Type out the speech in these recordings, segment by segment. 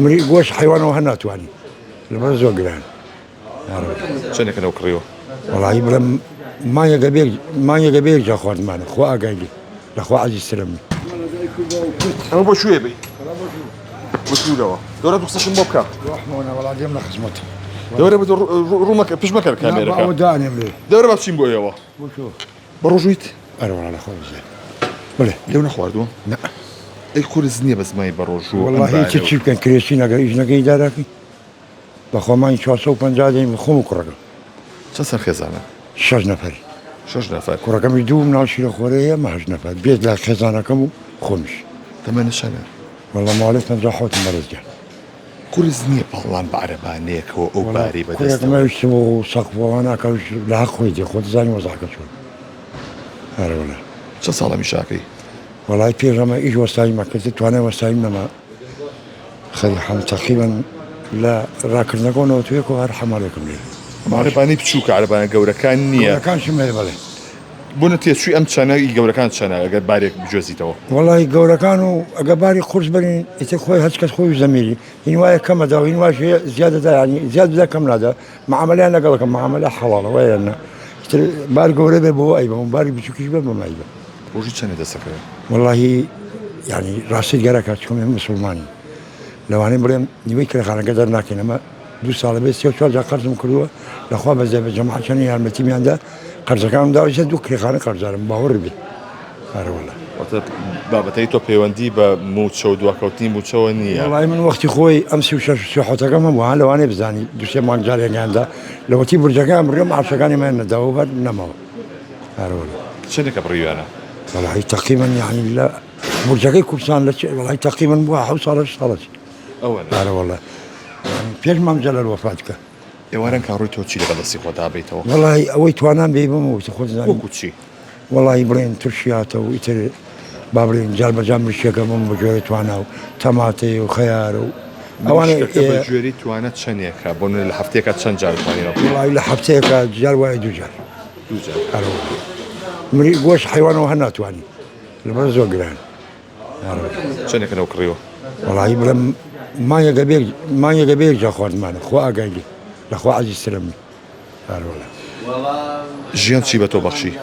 مري گۆشت حیوانەوە هەر ناتوانین لەبەر زۆر گران چەندێکە لەو کڕیوە وەڵاهی بڵێم مانگێکە بێ جا خواردمانە خوا ئاگای لەخوا عەزیزترم ئەمە بۆ شوێ بی بۆ شوورەوە دەورە دوو قسەشم بۆ بکە وەڵا دێم لە خزمەت دەورە ڕوومەکە پشمەکە کامێرەکە دانێم لێ دەورە با بچین بۆ ئێوە بە ڕۆژویت ئەرەوەڵا لەخۆ بزێ بڵێ لێو نەخواردووە ئەی قورس نییە بە زمانی بە ڕۆژوو وەڵاهی چی بکەن کرێسی نەگەر هیچ نەکەی داراکەی بە خۆمانی 450 دەیم خۆم و کوڕەکەم چەند سەرخێزانە 6 نەفەر 6 نەفەر کوڕەکەمی دووم ناوشی لە خۆرەیە مە 8 نەفەر بێت لە خێزانەکەم و خۆمیش تەمەنشانە وەڵا ماڵێ 50 مەرزگیان قورس نییە پاڵان بە عەرەبانەیەکەوە ئەو باری بەدەستەوە کوڕەکەمەویستم و سەقفەوە ناکەوش لە حەق خۆی دێ خۆت زانی وەزاکە چۆن هەرەوەلا چە ساڵەمی شاکەی وەڵای پێشەمە ئیش وەستایی مەکرد توانای وەستایم نەما خەری حەم تەقریبەن لە ڕاکردنەکەەوە توێک و هەر حەماڵێکم لێ عەرەبانەی بچووکە عەرەبانە گەورەکان نییە گەورەکانشم هەیە بەڵێ بۆ نەتێچووی ئەم چەنەی گەورەکان چەنە ئەگەر بارێک بجۆزیتەوە وەڵی گەورەکان و ئەگە باری قورس بەرین ئیتر خۆی هەچ کەس خۆی زەمیری هین وایە کەمەدا و هین واش زیادەدا ینی زیاد بدا کەم نادا معاملەیان لەگەڵەکە معاملە حەڵاڵە وایەنە ئیتر بار گەورە بێ بۆ ئەیبە و باری بچووکیش بێ بۆمایبە ڕۆژی چەندە دەسەکەوێت وەڵاهی ینی ڕاستی گەرەکە چۆن مسلمانی لەوانەیە بڵێم نیوەی کرێخانەکە دەرناکەین ئەمە 2 ساڵە بێت 34 جا قەرزم کردووە لەخوا بەزێ بە جەماعەت چەندی یارمەتیمیاندا قەرزەکانم داویشە 2 کرێخانە قەرزارم باوەڕ بێ هەرەوەڵا بابەتەی تۆ پەیوەندی بە موچە و دواکەوتنی موچەوە نییە وڵای من وەختی خۆی ئەم 36 هەمووان لەوانەیە بزانی دوسێ مانگجارێکیاندا لەوەتی برجەکان بڕێم ئاشەکانیمان نەداوە هەر نەماوە هەرەوەڵا چەندێکە بڕیوانە وڵی تەقریبا یعنی لە برجەکەی کوردستان لە وڵی تەقریبا بووە 7 ساڵ ساڵەتی هەرەوەڵا پێش مامجە لە وەفات کە ئێوارن کاڕووی تۆ چی لە بەدەستی خۆتا بێتەوە وڵی ئەوەی توانان بێ بمەوەی خۆ زانانی وەکو چی وڵی بڵێن تورشیاتە و ئیتر با بڵێن جار بەجام مشتێکە بم بە جۆرە توانە و تەماتەی و خەیارە و ئەوانە ژێری توانە چەندێکە بۆ لە هەفتێکە چەند جار توانێتەوە وڵی لە هەفتەیەکە جار وایە دوجار مری گۆشت حیوانەوە هەر ناتوانین لەبەر زۆر گران چەندێکە لەو کڕیوە وڵی بڵێم مانگێکە بێ جا خواردمانە خوا ئاگای لەخوا عەزیزترم هەرەوەلا ژیان چی بە تۆ بەخشی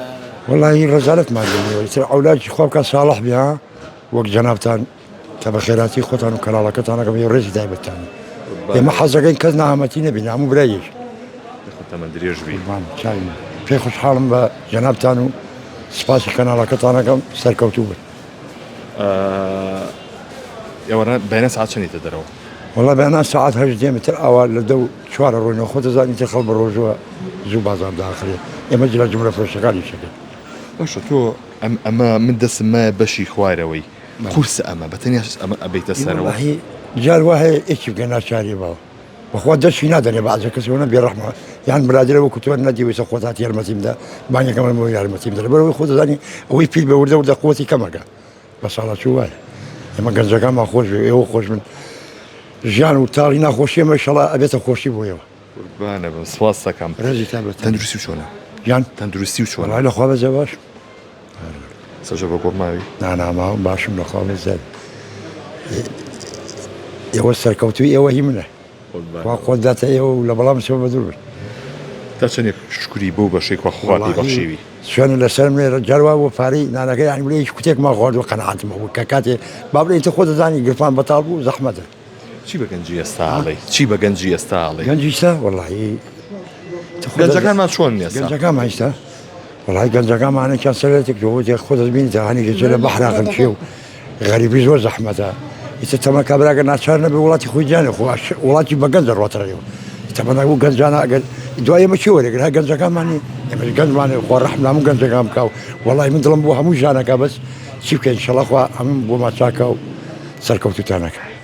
وڵی ڕەزالەتمان دێنەوە ئیتر ئەولاکی خوا بکە ساڵح بێ وەک جەنابتان کە بە خێراتی خۆتان و کەناڵەکەتانەکەم ڕێزی تایبەتانی ئێمە حەزەکەین کەس ناهەمەتی نەبین هەموو برایەک تەمەن درێژ بی پێی خوشحاڵم بە جەنابتان و سپاسی کەناڵەکەتانەکەم سەرکەوتوو بن ئێوەرە بەیانە ساعت چەندیتە دەرەوە وڵا بەیانە ساعت 8 دێمەتر ئاوا لە 4 ڕۆژنەوە خۆتە زانیتر خەڵ بە ڕۆژوە زوو بازار داخرێ ئێمە جلە جملە فرۆشەکانی شەکەن باشە تۆ ئەمە من دەسمە بەشی خوارەوەی قورسە ئەمە بەتەنیا ئەمە ئەبیتە سەرەوە جار وایە ئێکی بگەن ناچاری باوە بەخوا دەشی نادەنێ بەعزە کەسەوە بێڕەحمە یان برادرەوە کوتوە نەدیویسە خۆتات یارمەتیمدا بانیەکەمە بۆ یارمەتیمدا لەبەرەوەی خۆ دەزانی ئەوەی پیل بە وردە قوتی کەمەکە بە ساڵات وایە ئێمە گەنجەکانمان خۆش بێ ئێوە خۆش من ژیان و تاڵی ناخۆشی ئێمە ئینشەڵا ئەبێتە خۆشی بۆ ئێوە قوربانە بم سپاس دەکەم ڕێزی تابێت تەندروستی و چۆنە ژیان تەندروستی و چۆنە وەڵای لەخوا بەجێ باش سەرجە بە گۆڕماوی ناناماوە باشم لەخوا بەزێت ئێوە سەرکەوتوی ئێوە هی منە خوا خۆت داتە ئێوە و لە بەڵام سێوە بە دوور بن تا چەندێک شکری بۆ بەشەی خوا خواتی بەخشیوی شوێنە لەسەر لێرە جاروا بۆ پارەی نانەکە یانی بڵێ هیچ کوتێکمان خواردووە قەنەعاتمە بوو کە کاتێ با بڵێ ئینتە خۆت دەزانی گرفان بەتاڵ بوو زەحمەتە چی بە گەنجی ئێستاڵی چی بە گەنجی ئێستاڵی گەنجیستا وەڵی گەنجەکانمان چۆن نیست گەنجەکانمان هیچتا وەڵی گەنجەکانمانێکیان سەرێتێک دۆ خۆ دەبینی هەنی گەجە لە بەحراقن چێ و غەریبی زۆر زەحمەتە ئیتر تەمە کابراگە ناچار نەبێ وڵاتی خۆی جیانێ خۆ وڵاتی بە گەنجە ڕۆتەڕێەوە تەمەنە بوو گەنجانە ئەگەر دوای ئێمە چی وەرەگەر ها گەنجەکانمانی ئێمەش گەنجمانێ خۆ ڕەحم هەموو گەنجەکان بکاو وەڵی من دڵم بۆ هەموو ژانەکە بەس چی بکەین ئینشەڵا خوا هەموو بۆ ماچاکە و سەرکەوتوتانەکە